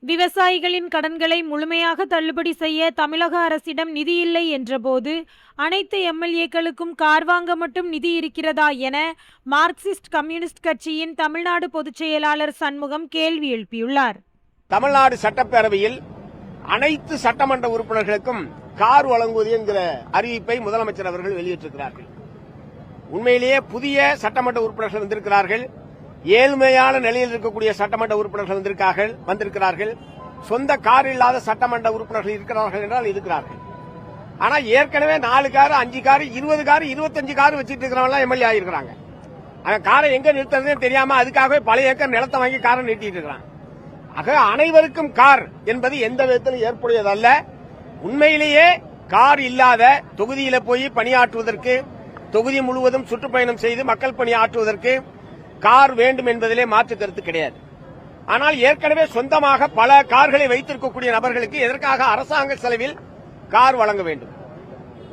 விவசாயிகளின் கடன்களை முழுமையாக தள்ளுபடி செய்ய தமிழக அரசிடம் நிதி இல்லை என்றபோது அனைத்து எம்எல்ஏக்களுக்கும் கார் வாங்க மட்டும் நிதி இருக்கிறதா என மார்க்சிஸ்ட் கம்யூனிஸ்ட் கட்சியின் தமிழ்நாடு பொதுச் செயலாளர் சண்முகம் கேள்வி எழுப்பியுள்ளார். தமிழ்நாடு சட்டப்பேரவையில் அனைத்து சட்டமன்ற உறுப்பினர்களுக்கும் கார் வழங்குவது என்கிற அறிவிப்பை முதலமைச்சர் அவர்கள் வெளியிட்டிருக்கிறார்கள். உண்மையிலேயே புதிய சட்டமன்ற உறுப்பினர்கள் வந்திருக்கிறார்கள். ஏழ்மையான நிலையில் இருக்கக்கூடிய சட்டமன்ற உறுப்பினர்கள் வந்திருக்கிறார்கள். சொந்த கார் இல்லாத சட்டமன்ற உறுப்பினர்கள் இருக்கிறார்கள் என்றால் இருக்கிறார்கள். ஆனா ஏற்கனவே 4 கார் 5 கார் 20 கார் 25 கார் வச்சிட்டு இருக்கிறவங்க எம்எல்ஏ ஆகிருக்கிறாங்க. அவன் காரை எங்க நிறுத்துறதே தெரியாம அதுக்காகவே பல ஏக்கர் நிலத்தை வாங்கி காரை நிறுத்திட்டு இருக்கிறான். ஆக அனைவருக்கும் கார் என்பது எந்த விதத்திலும் ஏற்புடையதல்ல. உண்மையிலேயே கார் இல்லாத தொகுதியில போய் பணியாற்றுவதற்கு, தொகுதி முழுவதும் சுற்றுப்பயணம் செய்து மக்கள் பணியாற்றுவதற்கு கார் வேண்டும் என்பதிலே மாற்று கருத்து கிடையாது. ஆனால் ஏற்கனவே சொந்தமாக பல கார்களை வைத்திருக்கக்கூடிய நபர்களுக்கு எதற்காக அரசாங்க செலவில் கார் வழங்க வேண்டும்?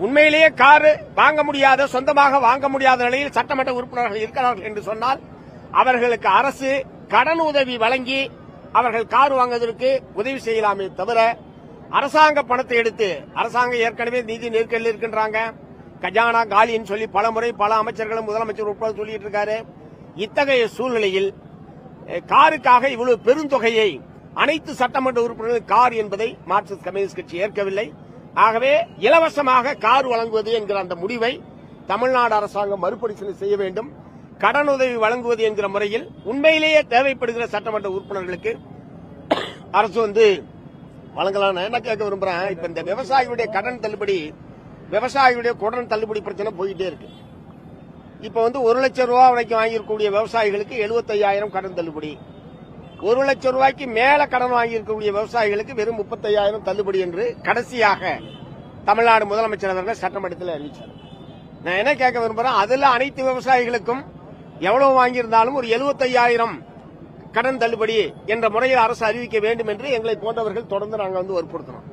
உண்மையிலேயே கார் வாங்க முடியாத, சொந்தமாக வாங்க முடியாத நிலையில் சட்டமன்ற உறுப்பினர்கள் இருக்கிறார்கள் என்று சொன்னால் அவர்களுக்கு அரசு கடன் உதவி வழங்கி அவர்கள் கார் வாங்குவதற்கு உதவி செய்யலாமே தவிர அரசாங்க பணத்தை எடுத்து, அரசாங்கம் ஏற்கனவே நிதி நெருக்கடியில் இருக்கின்றாங்க, கஜானா காலின்னு சொல்லி பலமுறை பல அமைச்சர்களும் முதலமைச்சர் உட்பட சொல்லிட்டு இருக்காரு. இத்தகைய சூழ்நிலையில் காருக்காக இவ்வளவு பெருந்தொகையை அனைத்து சட்டமன்ற உறுப்பினர்கள் கார் என்பதை மார்க்சிஸ்ட் கம்யூனிஸ்ட் கட்சி ஏற்கவில்லை. ஆகவே இலவசமாக கார் வழங்குவது என்கிற அந்த முடிவை தமிழ்நாடு அரசாங்கம் மறுபரிசீலனை செய்ய வேண்டும். கடனுதவி வழங்குவது என்கிற முறையில் உண்மையிலேயே தேவைப்படுகிற சட்டமன்ற உறுப்பினர்களுக்கு அரசு வழங்கலாம். என்ன கேட்க விரும்புறேன், இப்ப இந்த விவசாயிகளுடைய கடன் தள்ளுபடி, விவசாயிகளுடைய கடன் தள்ளுபடி பிரச்சனை போயிட்டே இருக்கு. இப்ப 1 லட்சம் ரூபாய் வரைக்கும் வாங்கியிருக்கக்கூடிய விவசாயிகளுக்கு 75,000 கடன் தள்ளுபடி, 1 லட்சம் ரூபாய்க்கு மேல கடன் வாங்கியிருக்கக்கூடிய விவசாயிகளுக்கு வெறும் 35,000 தள்ளுபடி என்று கடைசியாக தமிழ்நாடு முதலமைச்சர் அவர்கள் சட்டமன்றத்தில் அறிவிச்சார். நான் என்ன கேட்க விரும்புறேன், அதுல அனைத்து விவசாயிகளுக்கும் எவ்வளவு வாங்கியிருந்தாலும் ஒரு 75,000 கடன் தள்ளுபடி என்ற முறையில் அரசு அறிவிக்க வேண்டும் என்று எங்களை போன்றவர்கள் தொடர்ந்து நாங்கள் வற்புறுத்தினோம்.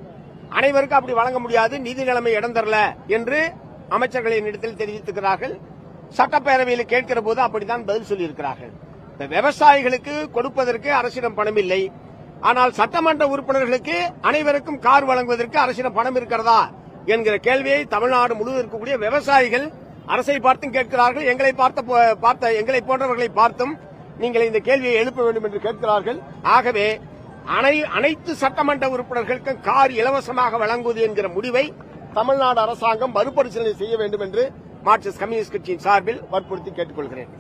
அனைவருக்கும் அப்படி வழங்க முடியாது, நிதி நிலைமை இடம் தரல என்று அமைச்சர்களின் இடத்தில் தெரிவித்திருக்கிறார்கள். சட்டப்பேரவையில் கேட்கிற போது அப்படித்தான் பதில் சொல்லியிருக்கிறார்கள். விவசாயிகளுக்கு கொடுப்பதற்கு அரசிடம் பணம் இல்லை, ஆனால் சட்டமன்ற உறுப்பினர்களுக்கு அனைவருக்கும் கார் வழங்குவதற்கு அரசிடம் பணம் இருக்கிறதா என்கிற கேள்வியை தமிழ்நாடு முழுவதும் இருக்கக்கூடிய விவசாயிகள் அரசை பார்த்தும் கேட்கிறார்கள். எங்களை போன்றவர்களை பார்த்தும் நீங்கள் இந்த கேள்வியை எழுப்ப வேண்டும் என்று கேட்கிறார்கள். ஆகவே அனைத்து சட்டமன்ற உறுப்பினர்களுக்கும் கார் இலவசமாக வழங்குவது என்கிற முடிவை தமிழ்நாடு அரசாங்கம் மறுபரிசீலனை செய்ய வேண்டும் என்று மார்க்சிஸ்ட் கம்யூனிஸ்ட் கட்சியின் சார்பில் வற்புறுத்தி கேட்டுக் கொள்கிறேன்.